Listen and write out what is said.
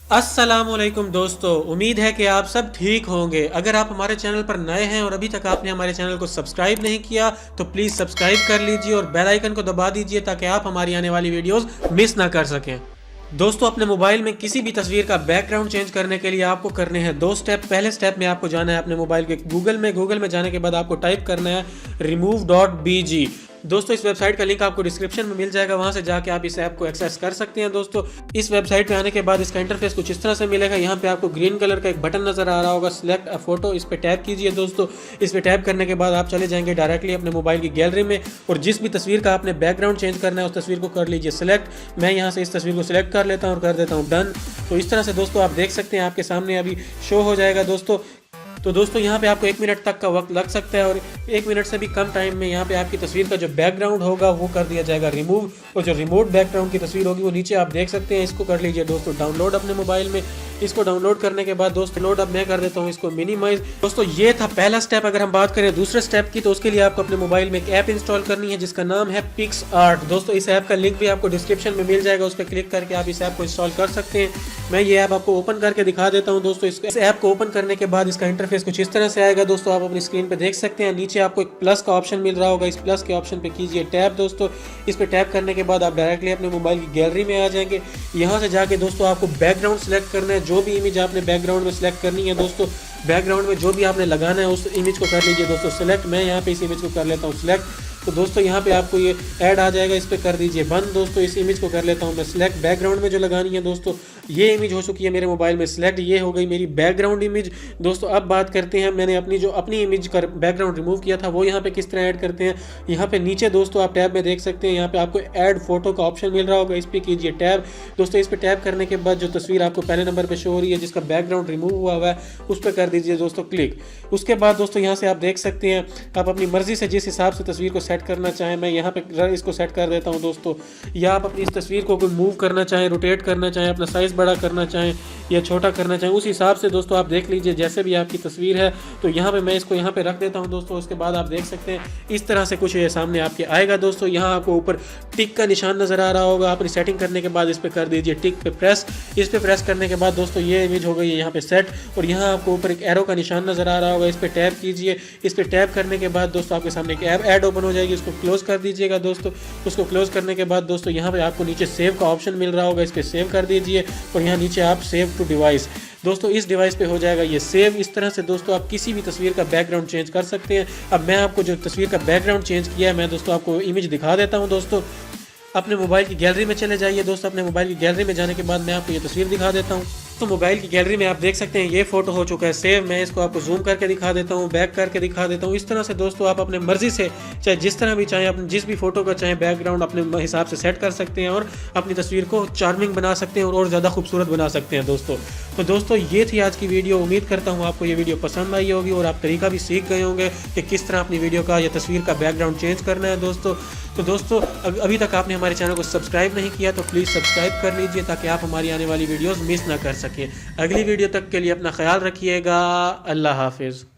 अस्सलामुअलैकुम दोस्तों, उम्मीद है कि आप सब ठीक होंगे। अगर आप हमारे चैनल पर नए हैं और अभी तक आपने हमारे चैनल को सब्सक्राइब नहीं किया तो प्लीज़ सब्सक्राइब कर लीजिए और बेल आइकन को दबा दीजिए ताकि आप हमारी आने वाली वीडियोस मिस ना कर सकें। दोस्तों, अपने मोबाइल में किसी भी तस्वीर का बैकग्राउंड चेंज करने के लिए आपको करने हैं दो स्टेप। पहले स्टेप में आपको जाना है अपने मोबाइल के गूगल में जाने के बाद आपको टाइप करना है remove.bg। दोस्तों, इस वेबसाइट का लिंक आपको डिस्क्रिप्शन में मिल जाएगा, वहां से जाके आप इस ऐप को एक्सेस कर सकते हैं। दोस्तों, इस वेबसाइट पे आने के बाद इसका इंटरफेस कुछ इस तरह से मिलेगा। यहाँ पे आपको ग्रीन कलर का एक बटन नजर आ रहा होगा, सिलेक्ट अ फोटो, इस पे टैप कीजिए। दोस्तों, इस पे टैप करने के बाद आप चले जाएंगे डायरेक्टली अपने मोबाइल की गैलरी में और जिस भी तस्वीर का आपने बैकग्राउंड चेंज करना है उस तस्वीर को कर लीजिए सिलेक्ट। मैं यहाँ से इस तस्वीर को सिलेक्ट कर लेता हूँ और कर देता हूँ डन। तो इस तरह से दोस्तों आप देख सकते हैं, आपके सामने अभी शो हो जाएगा। दोस्तों यहाँ पे आपको 1 मिनट तक का वक्त लग सकता है और 1 मिनट से भी कम टाइम में यहाँ पे आपकी तस्वीर का जो बैकग्राउंड होगा वो कर दिया जाएगा रिमूव और जो रिमोट बैकग्राउंड की तस्वीर होगी वो नीचे आप देख सकते हैं। इसको कर लीजिए दोस्तों डाउनलोड अपने मोबाइल में। इसको डाउनलोड करने के बाद दोस्तों लोड अब मैं कर देता हूँ इसको मिनिमाइज। दोस्तों, ये था पहला स्टेप। अगर हम बात करें दूसरे स्टेप की तो उसके लिए आपको अपने मोबाइल में एक ऐप इंस्टॉल करनी है जिसका नाम है पिक्सआर्ट। दोस्तों, इस ऐप का लिंक भी आपको डिस्क्रिप्शन में मिल जाएगा, उस पर क्लिक करके आप इस ऐप को इंस्टॉल कर सकते हैं। मैं ये ऐप आपको ओपन करके दिखा देता हूँ। दोस्तों, इस ऐप को ओपन करने के बाद इसका इंटरफेस कुछ इस तरह से आएगा। दोस्तों, आप अपनी स्क्रीन पे देख सकते हैं, नीचे आपको एक प्लस का ऑप्शन मिल रहा होगा, इस प्लस के ऑप्शन पे कीजिए टैप। दोस्तों, इस पे टैप करने के बाद आप डायरेक्टली अपने मोबाइल की गैलरी में आ जाएंगे। यहाँ से जाके दोस्तों आपको बैकग्राउंड सेलेक्ट करना है, जो भी इमेज आपने बैकग्राउंड में सेलेक्ट करनी है। दोस्तों, बैकग्राउंड में जो भी आपने लगाना है उस इमेज को कर लीजिए दोस्तों सिलेक्ट। मैं यहाँ पे इस इमेज को कर लेता हूँ सिलेक्ट। तो दोस्तों यहाँ पे आपको ये ऐड आ जाएगा, इस पे कर दीजिए बंद। दोस्तों, इस इमेज को कर लेता हूँ मैं सिलेक्ट। बैकग्राउंड में जो लगानी है दोस्तों ये इमेज हो चुकी है मेरे मोबाइल में सिलेक्ट, ये हो गई मेरी बैकग्राउंड इमेज। दोस्तों, अब बात करते हैं मैंने अपनी इमेज का बैकग्राउंड रिमूव किया था वो यहाँ पे किस तरह ऐड करते हैं। यहाँ पे नीचे दोस्तों आप टैब में देख सकते हैं, यहाँ पे आपको ऐड फोटो का ऑप्शन मिल रहा होगा, इस पर कीजिए टैब। दोस्तों, इस पर टैप करने के बाद जो तस्वीर आपको पहले नंबर पर शो हो रही है जिसका बैकग्राउंड रिमूव हुआ है उस पर कर दीजिए दोस्तों क्लिक। उसके बाद दोस्तों यहाँ से आप देख सकते हैं आप अपनी मर्जी से जिस हिसाब से तस्वीर को सेट करना चाहें, मैं यहाँ पे इसको सेट कर देता हूँ दोस्तों। या आप अपनी इस तस्वीर को कोई मूव करना चाहें, रोटेट करना चाहें, अपना साइज़ बड़ा करना चाहें या छोटा करना चाहें, उस हिसाब से दोस्तों आप देख लीजिए जैसे भी आपकी तस्वीर है। तो यहाँ पे मैं इसको यहाँ पे रख देता हूँ दोस्तों। उसके बाद आप देख सकते हैं इस तरह से कुछ ये सामने आपके आएगा। दोस्तों, यहाँ आपको ऊपर टिक का निशान नज़र आ रहा होगा, अपनी सेटिंग करने के बाद इस पर कर दीजिए टिक पे प्रेस। इस पर प्रेस करने के बाद दोस्तों ये इमेज हो गई है यहाँ पे सेट और यहाँ आपको ऊपर एक एरो का निशान नज़र आ रहा होगा, इस पर टैप कीजिए। इस पर टैप करने के बाद दोस्तों आपके सामने एक ऐड ओपन हो जाएगी, उसको क्लोज कर दीजिएगा दोस्तों। उसको क्लोज करने के बाद दोस्तों यहाँ पे आपको नीचे सेव का ऑप्शन मिल रहा होगा, इस पर सेव कर दीजिए और यहाँ नीचे आप सेव टू डिवाइस। दोस्तों, इस डिवाइस पे हो जाएगा ये सेव। इस तरह से दोस्तों आप किसी भी तस्वीर का बैकग्राउंड चेंज कर सकते हैं। अब मैं आपको जो तस्वीर का बैकग्राउंड चेंज किया है मैं दोस्तों आपको इमेज दिखा देता हूँ। दोस्तों, अपने मोबाइल की गैलरी में चले जाइए। दोस्तों, अपने मोबाइल की गैलरी में जाने के बाद मैं आपको ये तस्वीर दिखा देता हूँ। तो मोबाइल की गैलरी में आप देख सकते हैं ये फोटो हो चुका है सेव। मैं इसको आपको जूम करके दिखा देता हूँ, बैक करके दिखा देता हूँ। इस तरह से दोस्तों आप अपने मर्जी से चाहे जिस तरह भी चाहें अपने जिस भी फोटो का चाहे बैकग्राउंड अपने हिसाब से सेट कर सकते हैं और अपनी तस्वीर को चार्मिंग बना सकते हैं और ज़्यादा खूबसूरत बना सकते हैं दोस्तों। तो दोस्तों, ये थी आज की वीडियो। उम्मीद करता हूँ आपको ये वीडियो पसंद आई होगी और आप तरीका भी सीख गए होंगे कि किस तरह अपनी वीडियो का या तस्वीर का बैकग्राउंड चेंज करना है दोस्तों। तो दोस्तों, अभी तक आपने हमारे चैनल को सब्सक्राइब नहीं किया तो प्लीज़ सब्सक्राइब कर लीजिए ताकि आप हमारी आने वाली वीडियोस मिस ना कर सकें। अगली वीडियो तक के लिए अपना ख्याल रखिएगा। अल्लाह हाफिज़।